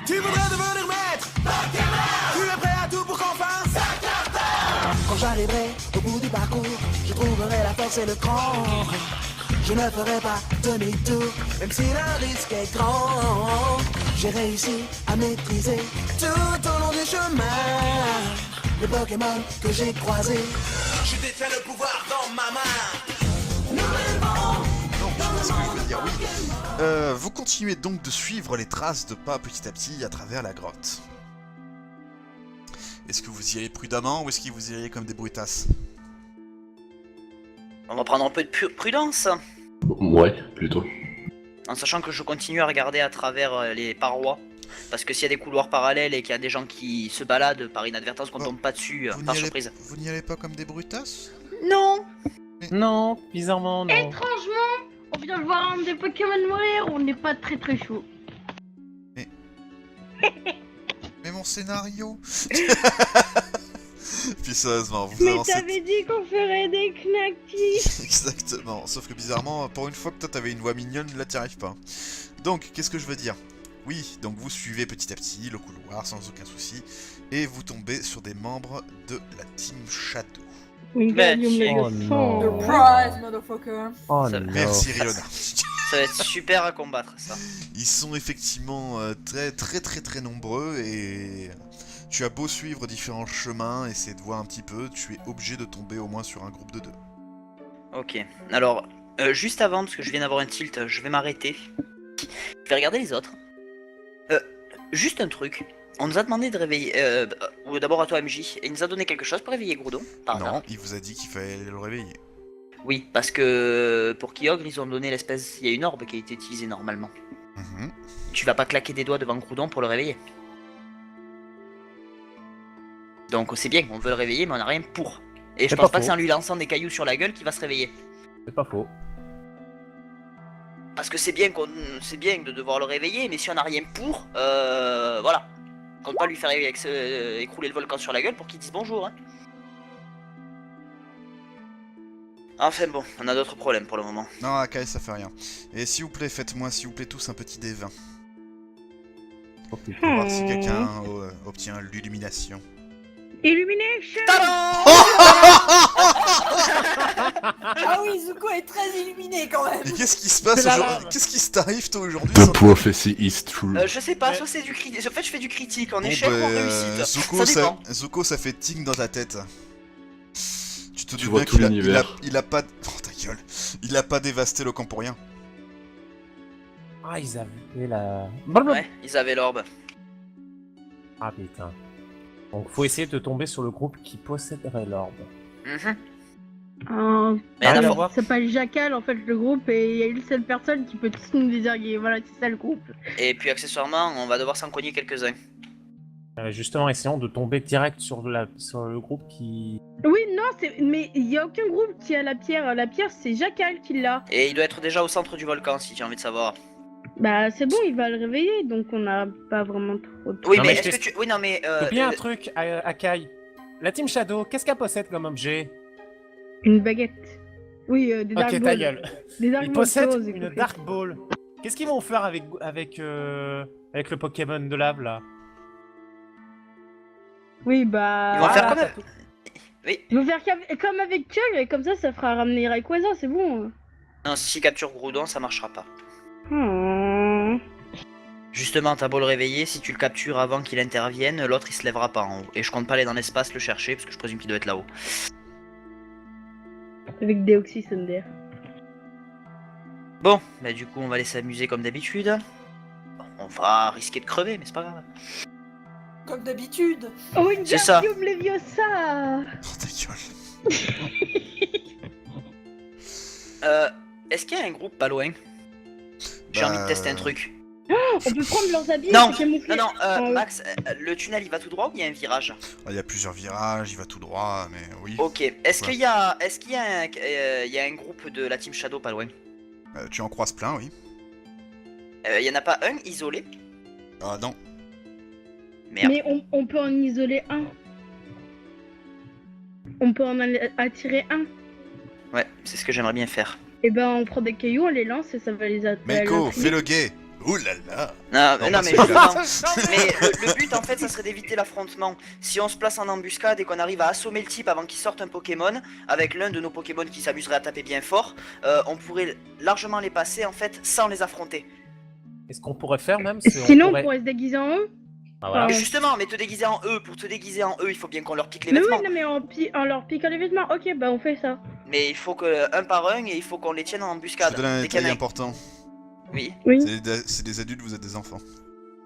Tu voudrais devenir maître. Tu es prêt à tout pour qu'on fasse. Quand j'arriverai au bout du parcours, je trouverai la force et le cran. Je ne ferai pas demi-tour, même si le risque est grand. J'ai réussi à maîtriser tout au long du chemin les Pokémon que j'ai croisés. Je détiens le pouvoir dans ma main. Vous continuez donc de suivre les traces de pas petit à petit à travers la grotte. Est-ce que vous y allez prudemment ou est-ce que vous y allez comme des brutasses? On va prendre un peu de prudence. Ouais, plutôt. En sachant que je continue à regarder à travers les parois. Parce que s'il y a des couloirs parallèles et qu'il y a des gens qui se baladent par inadvertance, qu'on tombe pas dessus, par surprise. Vous n'y allez pas comme des brutasses? Non. Non, bizarrement, non. Étrangement, on vient de voir un des Pokémon mourir, on n'est pas très chaud. Mais mon scénario. Puis sérieusement, vous Mais avancez... t'avais dit qu'on ferait des knackis. Exactement, sauf que bizarrement, pour une fois que toi t'avais une voix mignonne, là t'y arrives pas. Donc, qu'est-ce que je veux dire? Oui, donc vous suivez petit à petit le couloir sans aucun souci, et vous tombez sur des membres de la Team Shadow. Wingardium non. Surprise, motherfucker. Oh Ça- non. Merci Riona. Ça va être super à combattre ça. Ils sont effectivement très nombreux, et tu as beau suivre différents chemins, essayer de voir un petit peu, tu es obligé de tomber au moins sur un groupe de 2. Ok, alors, juste avant, parce que je viens d'avoir un tilt, je vais m'arrêter. Je vais regarder les autres. Juste un truc. On nous a demandé de réveiller... ou d'abord à toi MJ, et il nous a donné quelque chose pour réveiller Groudon, par Non, hasard. il vous a dit qu'il fallait le réveiller. Oui, parce que pour Kyogre, ils ont donné l'espèce... Il y a une orbe qui a été utilisée normalement. Mhm. Tu vas pas claquer des doigts devant Groudon pour le réveiller. Donc c'est bien, on veut le réveiller, mais on a rien pour. Et je C'est pense pas pas que faux. c'est en lui lançant des cailloux sur la gueule qu'il va se réveiller. C'est pas faux. Parce que c'est bien de devoir le réveiller, mais si on a rien pour, voilà. On peut pas lui faire écrouler le volcan sur la gueule pour qu'il dise bonjour. Hein. Enfin bon, on a d'autres problèmes pour le moment. Non, Akai, ça fait rien. Et s'il vous plaît, faites-moi s'il vous plaît tous un petit D20. Oh, putain. Pour voir si quelqu'un obtient l'illumination. Illumination. Ah oui, Zuko est très illuminé quand même. Et qu'est-ce qui se passe C'est la aujourd'hui? lave. Qu'est-ce qui se t'arrive toi aujourd'hui? The prophecy is true. Je sais pas, Ouais. soit c'est du critique. En fait, je fais du critique en Bon, échec ou en bah, réussite. Zuko, ça dépend. Zuko, ça fait ting dans ta tête. Tu te doutes vois bien tout qu'il l'univers. il a pas... Oh ta gueule. Il a pas dévasté le camp pour rien. Ah, ils avaient la... Blablabla. Ouais, ils avaient l'orbe. Ah putain. Donc faut essayer de tomber sur le groupe qui posséderait l'orbe. Mhm. Ah, Mais Rien la à fois- voir. c'est pas le Jackal en fait le groupe et il y a une seule personne qui peut tous nous désarguer. Voilà, c'est ça le groupe. Et puis accessoirement, on va devoir s'en cogner quelques-uns. Justement, essayons de tomber direct sur le groupe qui... Oui, non, mais il y a aucun groupe qui a la pierre. La pierre, c'est Jackal qui l'a. Et il doit être déjà au centre du volcan si tu as envie de savoir. Bah, c'est bon, il va le réveiller, donc on n'a pas vraiment trop de... Oui, Non, mais mais je est-ce que tu. Oui, non, mais. Oublie un truc, Akai. La Team Shadow, qu'est-ce qu'elle possède comme objet? Une baguette. Oui, des Dark Ok, ta Balls. gueule. Des Dark Ils Balls possèdent roses, une écoutez. Dark Ball. Qu'est-ce qu'ils vont faire avec le Pokémon de lave, là? Oui, bah... Ils vont faire Voilà, comme. t'as tout. Oui. Ils vont faire comme avec Chuck, et comme ça fera ramener Rayquaza, c'est bon. Non, si capture Groudon, ça marchera pas. Hmm. Justement, t'as beau le réveiller, si tu le captures avant qu'il intervienne, l'autre il se lèvera pas en haut. Et je compte pas aller dans l'espace le chercher, parce que je présume qu'il doit être là-haut. Avec Deoxys Thunder. Bon, bah du coup, on va aller s'amuser comme d'habitude. Bon, on va risquer de crever, mais c'est pas grave. Comme d'habitude. Oh, C'est ça. Wingardium Leviosa. Oh ta gueule. Est-ce qu'il y a un groupe pas loin? J'ai Bah, envie de tester un truc. On peut prendre leurs habits Non, et se camoufler. Non, Oh. Max, le tunnel il va tout droit ou il y a un virage? Il y a plusieurs virages, il va tout droit, mais oui. Ok, est-ce Ouais. qu'il y a un groupe de la Team Shadow pas loin? Tu en croises plein, oui. Il y en a pas un isolé? Ah non. Merde. Mais on peut en isoler un. On peut en attirer un. Ouais, c'est ce que j'aimerais bien faire. Et ben on prend des cailloux, on les lance et ça va les attirer. Meiko, fais le gay. Ouh là là. Non, mais parce que- justement. Mais le but en fait, ça serait d'éviter l'affrontement. Si on se place en embuscade et qu'on arrive à assommer le type avant qu'il sorte un Pokémon, avec l'un de nos Pokémon qui s'amuserait à taper bien fort, on pourrait largement les passer en fait sans les affronter. Est-ce qu'on pourrait faire même si Sinon, on pourrait... pourrait se déguiser en eux. Ah, voilà. Mais justement, mais te déguiser en eux, pour te déguiser en eux, il faut bien qu'on leur pique les Mais oui, vêtements. non, mais en leur piquant les vêtements. Ok, bah on fait ça. Mais il faut que un par un et il faut qu'on les tienne en Je embuscade. te donne un Dès qu'il y en détail a un- important. Oui. Oui. C'est des adultes, vous êtes des enfants.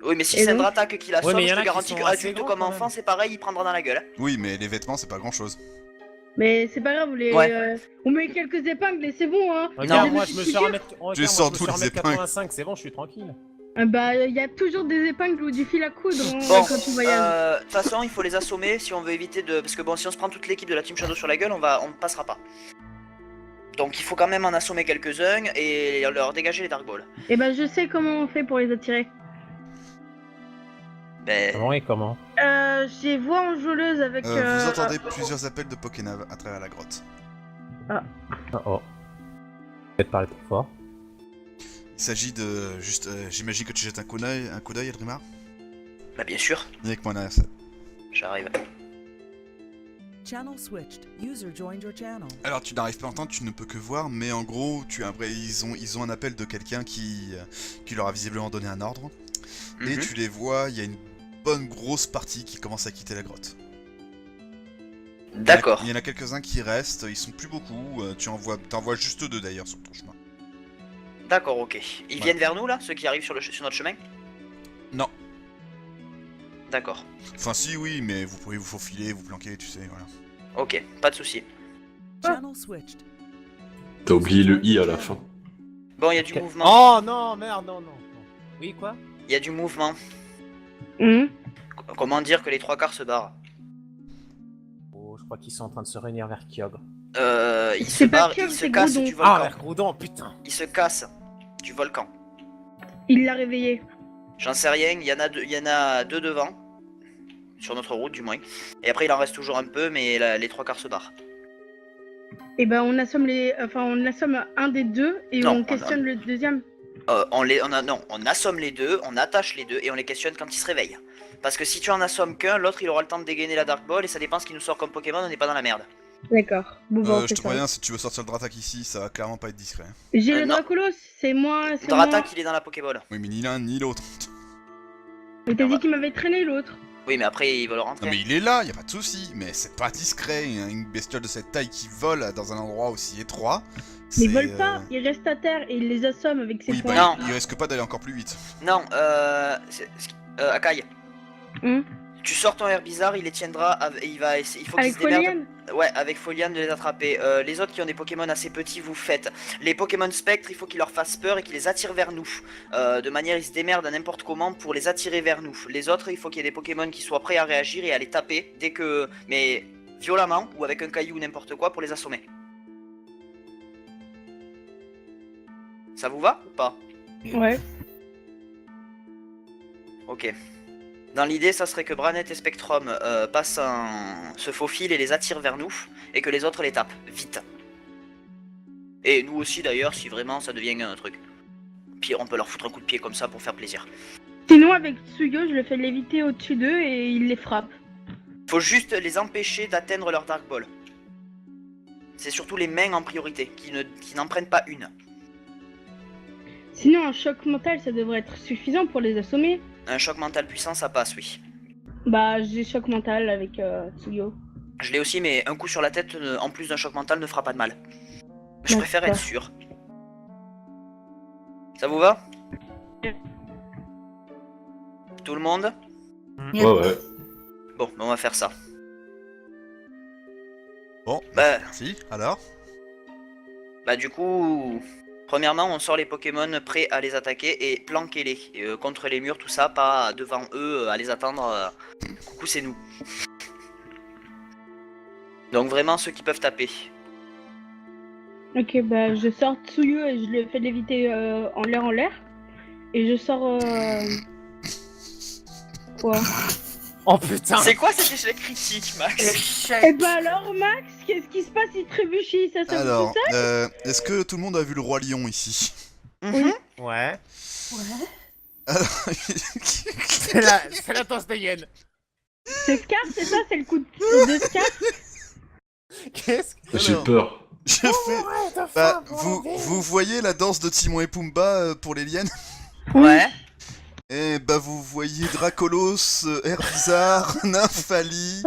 Oui, mais si Et c'est donc attaque qui la Ouais, mais sauve, y je en a te qui garantis sont que assez adulte grands, comme quand enfant, même. c'est pareil, il prendra dans la gueule. Oui, mais les vêtements, c'est pas grand chose. Mais c'est pas grave, Ouais. on met quelques épingles et c'est bon, hein. Regarde, Non. moi je me suis remettre... Je sors tous les épingles. 85, c'est bon, je suis tranquille. Ah bah, il y a toujours des épingles ou du fil à coudre Bon, quand tu voyages. de toute façon, il faut les assommer si on veut éviter de... Parce que bon, si on se prend toute l'équipe de la Team Shadow sur la gueule, on passera pas. Donc il faut quand même en assommer quelques-uns et leur dégager les Dark Balls. Et bah, je sais comment on fait pour les attirer. Ben... Comment et comment? J'ai voix enjôleuse avec... Vous entendez plusieurs appels de Pokénav à travers la grotte. Oh. Peut-être parler trop fort. Il s'agit de... juste... J'imagine que tu jettes un coup d'œil, Edrimar. Bah bien sûr, Viens avec moi derrière ça. j'arrive. Channel switched. User joined your channel. Alors tu n'arrives pas à entendre, tu ne peux que voir, mais en gros, ils ont un appel de quelqu'un qui leur a visiblement donné un ordre. Et Mhm. tu les vois, il y a une bonne grosse partie qui commence à quitter la grotte. D'accord. Il y en a quelques-uns qui restent, ils sont plus beaucoup, t'en vois juste 2 d'ailleurs sur ton chemin. D'accord, ok. Ils Ouais. viennent vers nous là, ceux qui arrivent sur notre chemin? Non. D'accord. Enfin si, oui, mais vous pouvez vous faufiler, vous planquer, tu sais, voilà. Ok, pas de soucis. Channel switched. T'as oublié le i à la fin. Bon, il y a du Ok. mouvement. Oh non, merde, non. Oui, quoi? Il y a du mouvement. Hum. Comment dire que les 3/4 se barrent? Oh, je crois qu'ils sont en train de se réunir vers Kyogre. Ils se C'est pas barrent, Kyogre, ils se c'est cassent Groudon. du Ah, volcan. vers Groudon, putain! Ils se cassent du volcan. Il l'a réveillé. J'en sais rien, il y en a deux devant. Sur notre route du moins. Et après il en reste toujours un peu, mais les 3/4 se barrent. Et bah, on assomme on assomme un des deux et Non, on questionne le deuxième. On assomme les deux, on attache les deux et on les questionne quand ils se réveillent. Parce que si tu en assommes qu'un, l'autre il aura le temps de dégainer la Dark Ball et ça dépend ce qu'il nous sort comme Pokémon, on n'est pas dans la merde. D'accord. Bon, bah, on Je fait te ça. préviens, si tu veux sortir le Dratak ici, ça va clairement pas être discret. J'ai le non. Dracolos, c'est moi. Dratak il est dans la Pokéball. Oui, mais ni l'un ni l'autre. Mais t'as dit qu'il m'avait traîné l'autre. Oui mais après il va le Non rentrer. mais il est là, y a pas de souci, mais c'est pas discret, une bestiole de cette taille qui vole dans un endroit aussi étroit. Mais ils c'est, volent pas, ils restent à terre et ils les assomment avec ses Oui, poings. bah Non. il risque pas d'aller encore plus vite. Non, Akai. Hum. Tu sors ton Herbizarre, il les tiendra, il faut qu'il Avec se démerde. Foliane. Ouais, avec Foliane de les attraper. Les autres qui ont des Pokémon assez petits, vous faites. Les Pokémon Spectre, il faut qu'ils leur fassent peur et qu'ils les attirent vers nous. De manière, ils se démerdent à n'importe comment pour les attirer vers nous. Les autres, il faut qu'il y ait des Pokémon qui soient prêts à réagir et à les taper dès que... Mais violemment ou avec un caillou ou n'importe quoi pour les assommer. Ça vous va ou pas? Ouais. Ok. Dans l'idée, ça serait que Branette et Spectrum se faufilent et les attirent vers nous, et que les autres les tapent, vite. Et nous aussi d'ailleurs, si vraiment ça devient un truc. Pire, on peut leur foutre un coup de pied comme ça pour faire plaisir. Sinon, avec Tsuyo, je le fais léviter au-dessus d'eux et il les frappe. Faut juste les empêcher d'atteindre leur Dark Ball. C'est surtout les mains en priorité, qui n'en prennent pas une. Sinon, un choc mental, ça devrait être suffisant pour les assommer. Un choc mental puissant, ça passe, oui. Bah, j'ai choc mental avec Tsuyo. Je l'ai aussi, mais un coup sur la tête, en plus d'un choc mental, ne fera pas de mal. Je préfère être sûr. Ça vous va? Tout le monde? Ouais. Bon, on va faire ça. Bon, Bah, merci, alors du coup, premièrement, on sort les Pokémon prêts à les attaquer et planquez-les contre les murs, tout ça, pas devant eux à les attendre. Coucou, c'est nous. Donc vraiment ceux qui peuvent taper. Ok, bah, je sors Tsuyo et je le fais léviter en l'air. Et je sors... Quoi? Oh putain! C'est quoi cet échec critique, Max? Eh bah alors, Max, qu'est-ce qui se passe? Il trébuchit, ça se Alors, tout ça? est-ce que tout le monde a vu le Roi Lion ici? Mhm. Ouais. Ouais. C'est la tosse de Yen. C'est Scar, c'est ça? C'est le coup de Scar? Qu'est-ce que... J'ai Alors. peur. Je fais... Bah, vous voyez la danse de Timon et Pumba pour les liens? Ouais. Eh bah vous voyez Dracolos, Herbizarre, Nymphalie,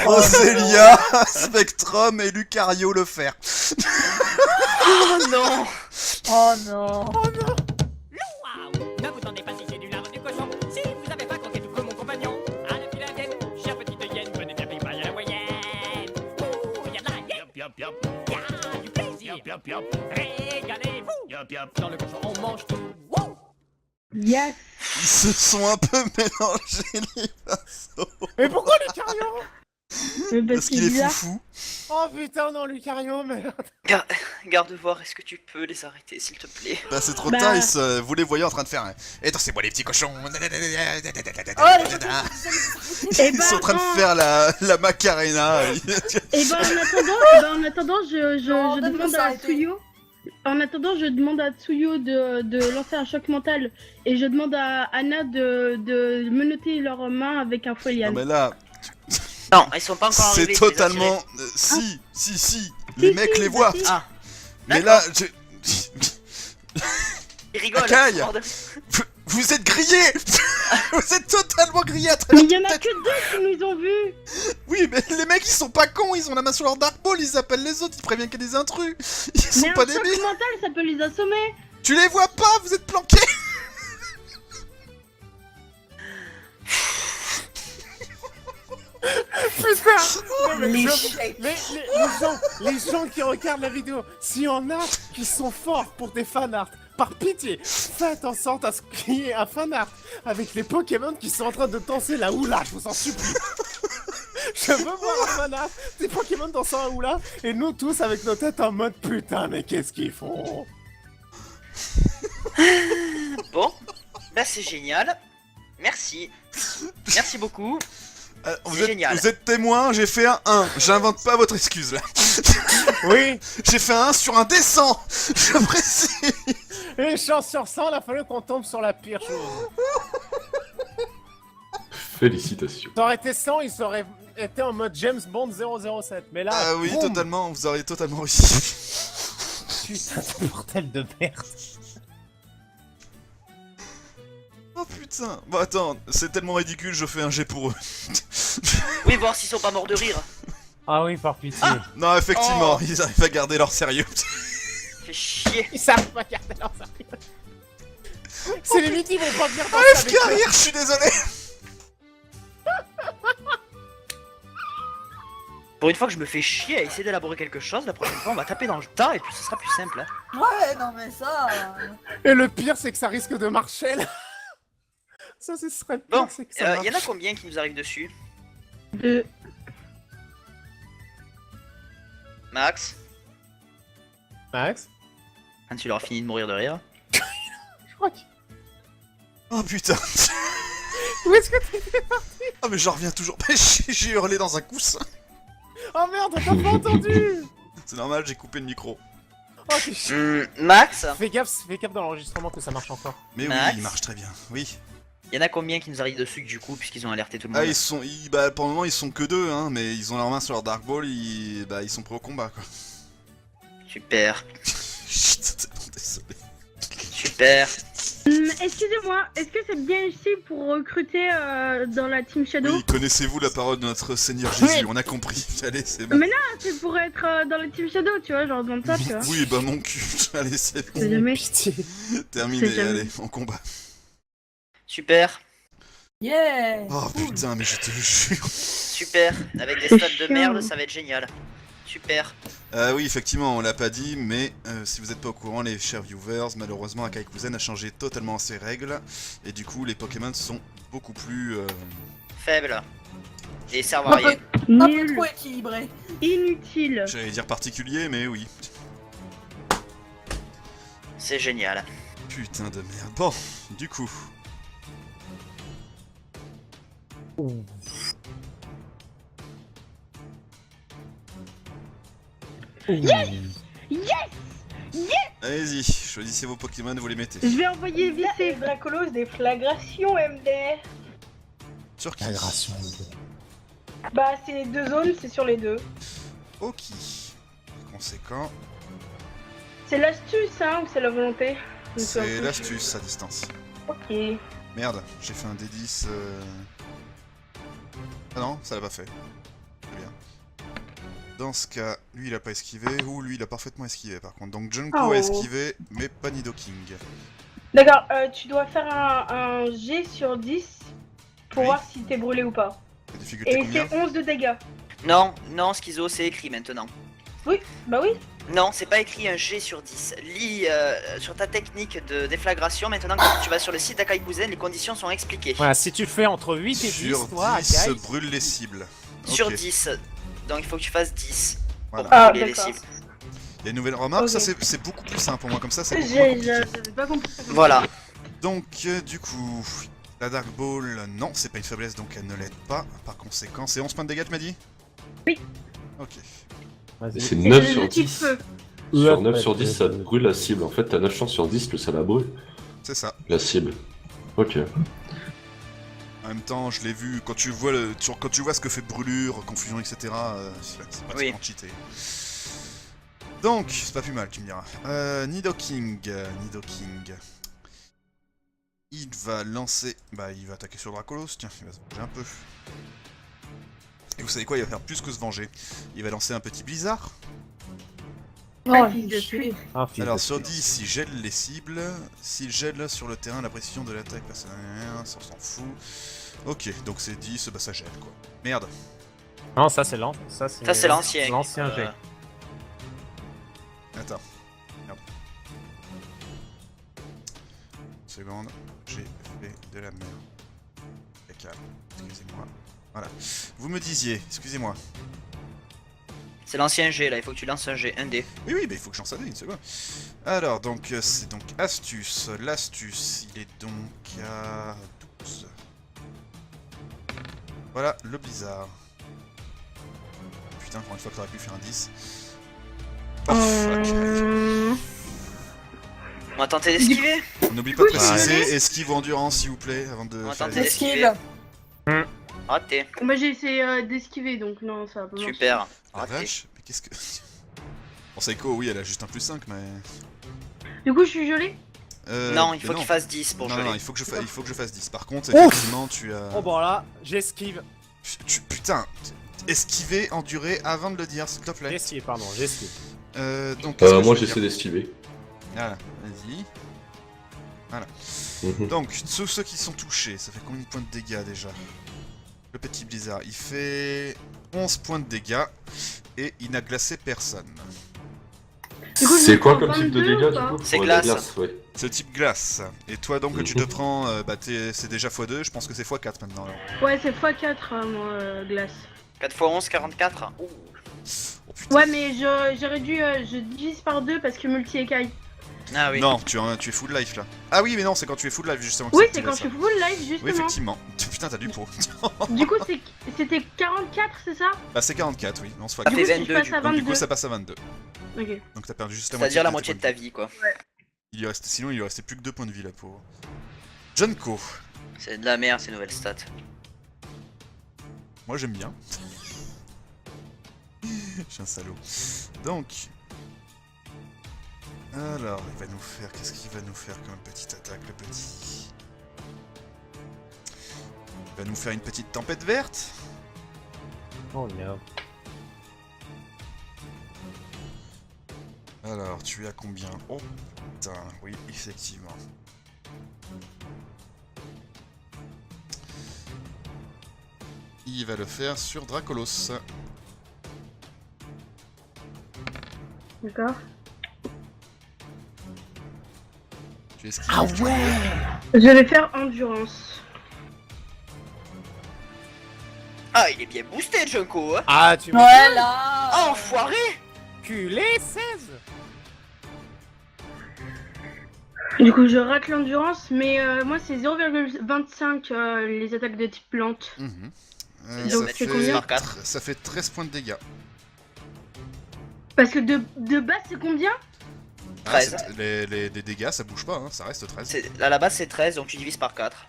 Roselia, Spectrum et Lucario le fer. Oh non. Oh non. Ne vous tendez pas si c'est du lard du cochon. Si vous avez faim, comptez tout comme mon compagnon. À la file indienne, chère petite hyène, venez bien préparer la moyenne. Ouh, y'a de la hyène. Y'a du plaisir. Régalez-vous. Dans le cochon, on mange tout. Wouh. Yes. Ils se sont un peu mélangés les pinceaux. Mais pourquoi Lucario? Parce qu'il est foufou. Oh putain, non, Lucario, merde. Garde voir, est-ce que tu peux les arrêter, s'il te plaît? Bah c'est trop Bah. tard, vous les voyez en train de faire... Et c'est moi les petits cochons. Oh, Ils sont en train de faire la Macarena. Et ben en attendant, je donne-moi demande ça, à arrêtez. Tsuyo. En attendant, je demande à Tsuyo de lancer un choc mental et je demande à Anna de menotter leurs mains avec un fouet Non liane. mais là, Non, ils sont pas encore arrivés. c'est je les ai totalement... attirés. Si, les mecs les bah voient. si. Ah. Mais D'accord. là, Ils rigolent. Akai. Bordel. vous êtes grillés. Vous êtes totalement grillés à Mais travers il y en a toute que deux qui nous ont vus. Oui, mais les mecs ils sont pas cons, ils ont la main sur leur Dark Ball, ils appellent les autres, ils préviennent qu'il y a des intrus. Ils sont Mais pas un choc débiles. mental, ça peut les assommer. Tu les vois pas, vous êtes planqués. Putain. Non, mais Les je- chèques. les gens qui regardent la vidéo, s'il y en a qui sont forts pour des fanarts, par pitié, faites en sorte à ce qu'il y ait un fanart avec les Pokémon qui sont en train de danser la hula, je vous en supplie. Je veux voir un fanart des Pokémon dansant la hula et nous tous avec nos têtes en mode putain, mais qu'est-ce qu'ils font? Bon, bah c'est génial. Merci. Merci beaucoup. C'est génial. Vous êtes témoin, j'ai fait un 1. J'invente pas votre excuse là. Oui, J'ai fait un 1 sur un descend. Je précise. et chance sur 100, il a fallu qu'on tombe sur la pire chose. Félicitations. Ça aurait été 100, ils auraient été en mode James Bond 007, mais là, Ah oui, boum. totalement, vous auriez totalement réussi. Putain de bordel de merde. Oh putain. Bon attends, c'est tellement ridicule, je fais un G pour eux. Oui, voir s'ils sont pas morts de rire. Ah oui, par pitié. Non, effectivement, Oh. ils arrivent à garder leur sérieux. Fait chier. Ils savent pas garder leur sérieux. C'est limite, ils vont pas venir danser AFK avec eux. rire, je suis désolé. Pour une fois que je me fais chier à essayer d'élaborer quelque chose, la prochaine fois on va taper dans le tas et puis ce sera plus simple. Hein. Ouais, non mais ça. Et le pire, c'est que ça risque de marcher là. Ça, ce serait le pire, Bon, c'est que ça marche. y en a combien qui nous arrivent dessus? Deux. Max? Max, Quand tu leur as fini de mourir de rire. je crois que... Oh putain. Où est-ce que t'es? Ah mais j'en reviens toujours. J'ai hurlé dans un coussin. Oh merde, t'as pas entendu. C'est normal, j'ai coupé le micro. Oh, t'es chiant. Max? Fais gaffe dans l'enregistrement que ça marche encore. Mais Max. oui, il marche très bien. Oui. Y en a combien qui nous arrivent dessus du coup, puisqu'ils ont alerté tout le Ah, monde? bah, pour le moment, ils sont que deux, hein, mais ils ont leur main sur leur Dark Ball, ils sont prêts au combat, quoi. Super, Chut, c'est bon, désolé. super. Excusez-moi, est-ce que c'est bien ici pour recruter dans la Team Shadow? Oui, connaissez-vous la parole de notre Seigneur Jésus? On a compris. Allez, c'est bon. Mais c'est pour être dans la Team Shadow, tu vois, genre dans ça, tu vois. Oui, bah mon cul. Allez, c'est bon. C'est jamais. Pitié. Terminé, c'est jamais. allez, en combat. Super, Yeah. Oh putain, mais je te jure. super. Avec des C'est stats de chiant. merde, ça va être génial. Super. Oui, effectivement, on l'a pas dit, mais si vous n'êtes pas au courant, les chers viewers, malheureusement, Akaikuzen a changé totalement ses règles, et du coup, les Pokémon sont beaucoup plus... Faible. Et servent à rien. Un peu Nul. trop équilibré. Inutile. J'allais dire particuliers, mais oui. C'est génial. Putain de merde. Bon, du coup... Yes! Yes! Allez-y, choisissez vos Pokémon, vous les mettez. Je vais envoyer C'est VC. Dracolos des flagrations MDR. Sur qui? Agression. Bah, c'est les deux zones, c'est sur les deux. Ok. Conséquent, C'est l'astuce, hein, ou c'est la volonté? Je me souviens c'est plus. l'astuce à distance. Ok. Merde, j'ai fait un D10. Ah non, ça l'a pas fait. Très bien. Dans ce cas, lui il a pas esquivé, ou lui il a parfaitement esquivé par contre. Donc Junko Oh. a esquivé, mais pas Nidoking. D'accord, tu dois faire un G sur 10 pour Oui. voir si t'es brûlé ou pas. La difficulté Et combien? c'est 11 de dégâts. Non, non, Schizo, c'est écrit maintenant. Bah oui. Non, c'est pas écrit un G sur 10. Lis sur ta technique de déflagration, maintenant quand tu vas sur le site d'Akai Bouzen, les conditions sont expliquées. Voilà, si tu fais entre 8 et 10, Sur toi, 10, Akai, brûle les cibles. Sur Ok, 10. Donc il faut que tu fasses 10 voilà. pour Ah, brûler les d'accord. cibles. Il y a une nouvelle remarque, Ok. ça c'est beaucoup plus simple pour moi, comme ça c'est beaucoup moins compliqué. J'avais pas compris. Voilà. Donc du coup, la Dark Ball, non, c'est pas une faiblesse donc elle ne l'aide pas. Par conséquent, c'est 11 points de dégâts tu m'as dit? Oui. Ok. vas-y. C'est Et 9 le sur petit 10. feu. Sur 9 sur 10, ça te brûle la cible. En fait, t'as 9 chances sur 10 que ça la brûle, C'est ça. la cible. Ok. En même temps, je l'ai vu, quand tu vois quand tu vois ce que fait brûlure, confusion, etc., c'est pratiquement cheaté. Donc, c'est pas plus mal, tu me diras. Nidoking. Il va lancer... Bah, il va attaquer sur Dracolos, tiens, il va se venger un peu. Et vous savez quoi, il va faire plus que se venger. Il va lancer un petit blizzard. Oh, fils de pute. Ah, fils Alors de sur pute. 10, il gèle les cibles. S'il gèle sur le terrain, la précision de l'attaque, personne ça on s'en fout. Ok, donc c'est 10, bah ça gèle quoi. Merde. Non, ça c'est l'ancien. Ça c'est l'ancien. L'ancien jet. Attends. Merde. Une seconde, j'ai fait de la merde. Caca, excusez-moi. Voilà. Vous me disiez, excusez-moi. C'est l'ancien G là, il faut que tu lances un G, un D. Oui, oui, bah il faut que j'en sache une seconde. Alors, donc, c'est donc astuce. L'astuce, il est donc à 12. Voilà, le blizzard. Putain, pour une fois que t'aurais pu faire un 10. Oh, fuck. On va tenter d'esquiver. N'oublie pas de Oui, préciser allez. esquive ou endurance, s'il vous plaît, avant de On va faire tenter les... d'esquiver. Raté. Moi j'ai essayé d'esquiver donc non, ça va pas marcher. Super. Ah Raté. vache, mais qu'est-ce que... Bon, Seiko, oui, elle a juste un plus 5, mais... Du coup, je suis gelé. Non, il mais faut qu'il fasse 10 pour Non, geler. non, il faut que je fasse 10. Par contre, Ouf. effectivement, tu as... Oh, bon là, j'esquive. Putain, esquiver, endurer avant de le dire, s'il te plaît. J'esquive, pardon, j'esquive. Donc, qu'est-ce que Moi, je veux j'essaie dire d'esquiver. Voilà, vas-y. Mhm. Donc, tous ceux qui sont touchés, ça fait combien de points de dégâts déjà? Le petit blizzard, il fait 11 points de dégâts et il n'a glacé personne. Du coup, je C'est me quoi prends comme type de 22 ou dégâts pas du coup? C'est Ouais, glace. la glace, ouais. C'est type glace. Et toi donc tu te Mhm. prends, c'est déjà x2, je pense que c'est x4 maintenant. Alors. Ouais, c'est x4 moi, glace. 4 x 11, 44. Ouh. Oh putain. Ouais, mais j'aurais dû. Je divise par 2 parce que multi-écaille. Ah oui. Non, tu es full life là. Ah oui, mais non, c'est quand tu es full life justement. que Oui, ça c'est active quand je ça. suis full live, Oui, justement. effectivement. Putain, t'as du pot. Du coup, c'était 44, c'est ça? Bah, c'est 44, oui. Non, c'est Ça x4. fait si je 22 passe du à coup. Donc, du 22. coup, ça passe à 22. Ok. Donc, t'as perdu juste C'est-à-dire la tes moitié de points ta vie quoi. Il lui restait, sinon, il lui restait plus que 2 points de vie là pour. Junko. C'est de la merde ces nouvelles stats. Moi, j'aime bien. Je suis un salaud. Donc. Alors, il va nous faire. Qu'est-ce qu'il va nous faire comme petite attaque, le petit? Il va nous faire une petite tempête verte. Oh non. Alors, tu es à combien? Oh putain, oui, effectivement. Il va le faire sur Dracolos. D'accord. Tu esquives. Ah ouais. Je vais faire endurance. Ah, il est bien boosté Junko hein. Ah, tu m'as Voilà. Enfoiré. culé 16. Du coup, je rate l'endurance, mais moi, c'est 0,25 les attaques de type plante. Mhm. Donc, ça, c'est fait combien par quatre. ça fait 13 points de dégâts. Parce que de base, c'est combien? 13. Les dégâts, ça bouge pas, hein, ça reste 13. À la base, c'est 13, donc tu divises par 4.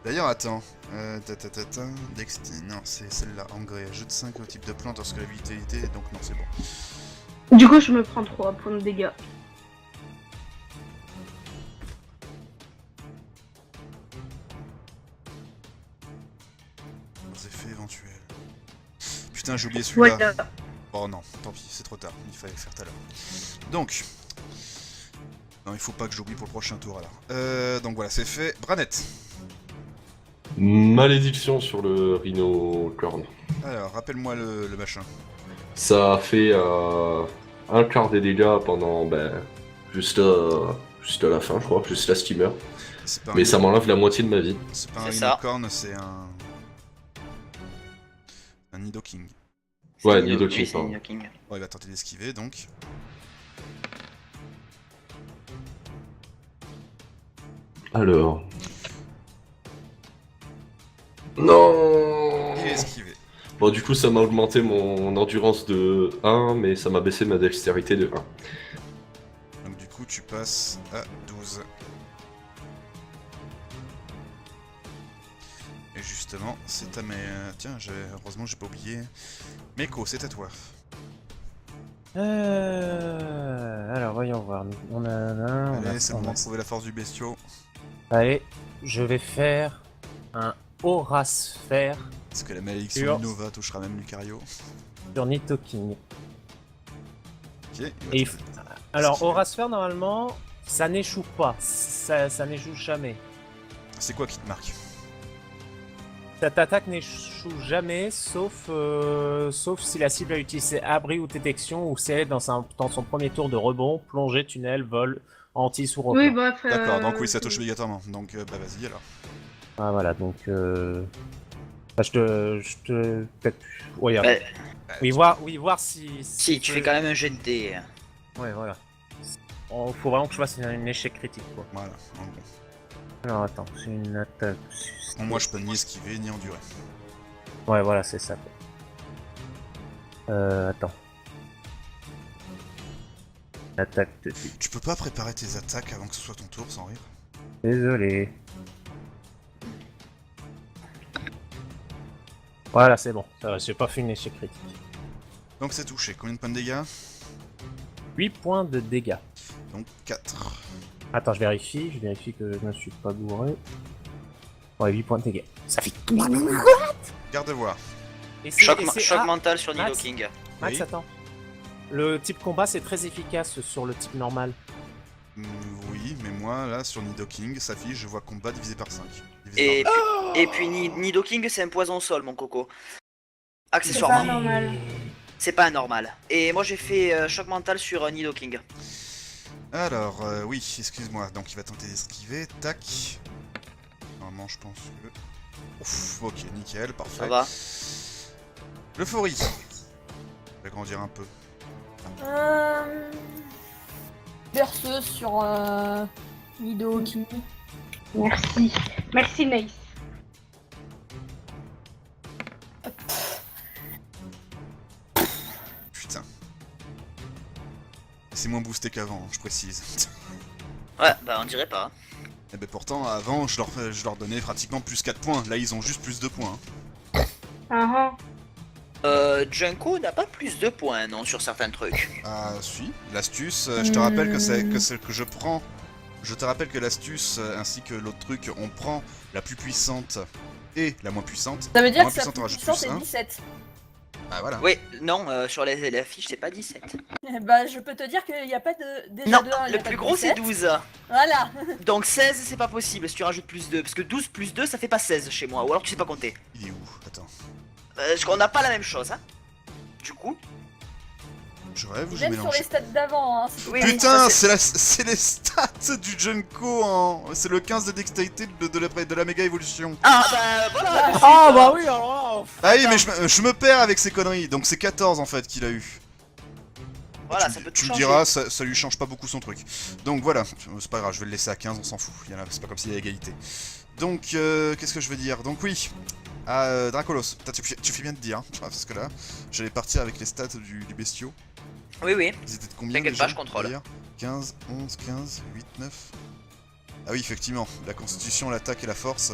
D'ailleurs, attends. Non, c'est celle-là. Engrais. Ajoute 5 au type de plante lorsque la vitalité. Donc, non, c'est bon. Du coup, je me prends 3 points de dégâts. Effets éventuels. Putain, j'ai oublié celui-là. Voilà. Oh non, tant pis, c'est trop tard. Il fallait le faire tout à l'heure. Donc. Non, il faut pas que j'oublie pour le prochain tour alors. Donc voilà, c'est fait. Branette. Malédiction sur le Rhino Corn. Alors, rappelle-moi le machin. Ça fait un quart des dégâts pendant juste à la fin, je crois, juste la steamer. Mais ça m'enlève la moitié de ma vie. C'est pas un C'est ça. unicorn, c'est un Nidoking. Ouais, Oui, Nidoking, c'est pardon. Nidoking. Bon, il va tenter d'esquiver donc. Alors. Non. Il est esquivé. Bon, du coup, ça m'a augmenté mon endurance de 1, mais ça m'a baissé ma dextérité de 1. Donc du coup, tu passes à 12. Et justement, c'est ta mère. Tiens, heureusement, j'ai pas oublié. Meko, c'est à toi. Alors voyons voir. On a un. Allez, c'est le moment de trouver la force du bestiau. Allez, je vais faire un aura sphère Est-ce que la malédiction Sur- Nova touchera même Lucario? sur Nidoking. Ok. Et alors aura sphère normalement, ça n'échoue pas. Ça n'échoue jamais. C'est quoi qui te marque? Cette attaque n'échoue jamais, sauf si la cible a utilisé abri ou détection, ou si elle est dans son premier tour de rebond, plongée, tunnel, vol, anti ou repos. Oui, bref. D'accord, donc oui, ça touche obligatoirement. Donc bah vas-y alors. Ah voilà, donc je te peut-être ouais, Ouais. voir si Si, tu fais quand même un jet de dés. Ouais, voilà. Faut vraiment que je fasse un échec critique quoi. Voilà, en gros. Alors attends, c'est une attaque. Bon, moi je peux ni esquiver ni endurer. Ouais, voilà, c'est ça. Attends. Attaque de suite. Tu peux pas préparer tes attaques avant que ce soit ton tour sans rire? Désolé. Voilà, c'est bon. Ça va, j'ai pas fait une échec critique. Donc c'est touché. Combien de points de dégâts? 8 points de dégâts. Donc 4. Attends, je vérifie que je me suis pas gouré. Ouais, 8 points de dégâts. Ça fait... Garde voir. Et Choc ah, mental sur Max. Nidoking. Max, Oui. attends. Le type combat, c'est très efficace sur le type normal. Oui, mais moi là sur Nidoking, ça affiche, je vois combat divisé par 5. Et puis Nidoking, c'est un poison au sol, mon coco. C'est pas Accessoirement. normal. C'est pas anormal. Et moi, j'ai fait choc mental sur Nidoking. Alors, oui, excuse-moi, donc il va tenter d'esquiver, tac. Normalement, je pense que... Ouf, ok, nickel, parfait. Ça va. L'euphorie. Je vais grandir un peu. Berceuse sur Nidoking. Merci. Merci, Nice. Putain. C'est moins boosté qu'avant, hein, je précise. Ouais, bah on dirait pas. Et ben pourtant, avant, je leur donnais pratiquement plus 4 points. Là, ils ont juste plus 2 points. Hein. Ah Junko n'a pas plus de points, non, sur certains trucs. Ah, si. L'astuce, je te rappelle que c'est celle que je prends. Je te rappelle que l'astuce, ainsi que l'autre truc, on prend la plus puissante et la moins puissante. Ça veut dire La que sa moins puissante plus rajoute puissante plus est 1. 17. Ah, voilà. Oui, non, sur la fiche, c'est pas 17. Bah, je peux te dire qu'il n'y a pas de. Déjà Non, de 1, il y le a pas plus de gros, c'est 17. 12. Voilà. Donc 16, c'est pas possible si tu rajoutes plus 2. Parce que 12 plus 2, ça fait pas 16 chez moi. Ou alors tu sais pas compter. Il est où? Attends. Parce qu'on n'a pas la même chose, hein. Du coup. Je rêve ou je Même sur mélange? les stats d'avant. Hein, c'est- Oui, Putain, ça, c'est les stats du Junko en... C'est le 15 de dextérité de la méga évolution. Ah bah voilà. Ah bah oui, alors là, Ah oui, mais je me perds avec ces conneries. Donc c'est 14 en fait qu'il a eu. Voilà, tu ça me- peut tout Tu me changer. diras, ça lui change pas beaucoup son truc. Donc voilà, c'est pas grave, je vais le laisser à 15, on s'en fout. C'est pas comme s'il y a égalité. Donc, qu'est-ce que je veux dire? Donc oui, Dracolos, tu fais bien de dire, hein, parce que là, j'allais partir avec les stats du bestiau. Oui, oui. Ils étaient de combien T'inquiète déjà, pas, je contrôle. d'ailleurs 15, 11, 15, 8, 9... Ah oui, effectivement, la constitution, l'attaque et la force...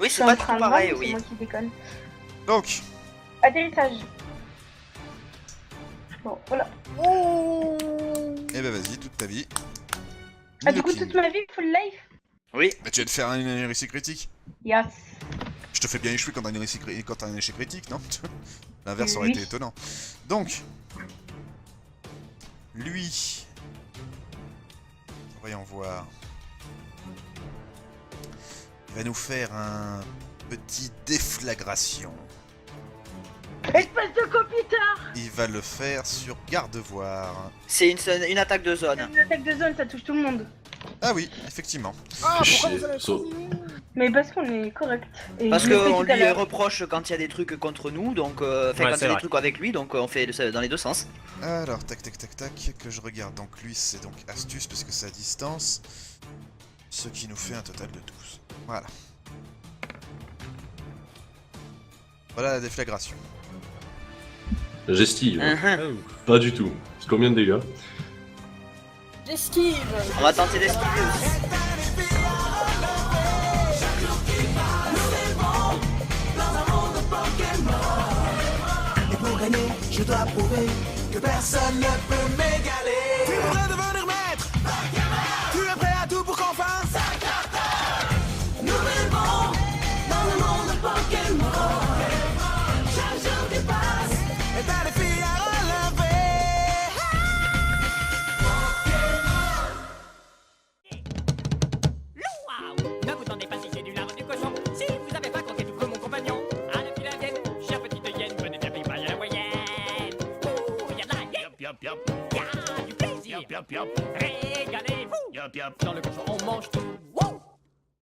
Oui, Je c'est suis pas en du train tout de voir, pareil, c'est oui. moi qui déconne. Donc, Atterrissage. Bon, voilà. eh ben vas-y, toute ta vie. Ah, du coup, Nidoking. toute ma vie, full life? Oui. Bah tu vas te faire un récit critique. Yes. Je te fais bien échouer quand t'as un échec critique, non? L'inverse aurait Oui. été étonnant. Donc, lui... Voyons voir. Il va nous faire un petit déflagration. Espèce de copitard! Il va le faire sur garde-voir. C'est une attaque de zone. Une attaque de zone, ça touche tout le monde. Ah oui, effectivement. Ah, Fais pourquoi chier. vous avez choisi Mais parce qu'on est correct. Et Parce je le fais qu'on tout à lui l'heure. reproche quand il y a des trucs contre nous, donc Ouais, quand il y c'est a des vrai. trucs avec lui, donc on fait dans les deux sens. Alors, tac, tac, tac, tac, que je regarde. Donc lui, c'est donc astuce, parce que c'est à distance. Ce qui nous fait un total de 12. Voilà. Voilà la déflagration. J'esquive. Mhm. Pas du tout. C'est combien de dégâts? J'esquive. On va tenter d'esquiver aussi. Et pour gagner, je dois prouver que personne ne peut m'égaler. Tu voudrais devenir maître, tu es prêt à tout pour qu'enfin ça cartonne. Nouvel monde dans le monde de Pokémon. Chaque jour qui passe est un défi à relever. Louaou! Ne vous tendez pas si c'est du lard du cochon. Si vous avez faim, croquez tout comme mon compagnon. À la file indienne, chère petite hyène, venez bien payer la moyenne. Ouh, y'a de la hyène. Y'a du plaisir. Régalez-vous. Dans le cochon, on mange tout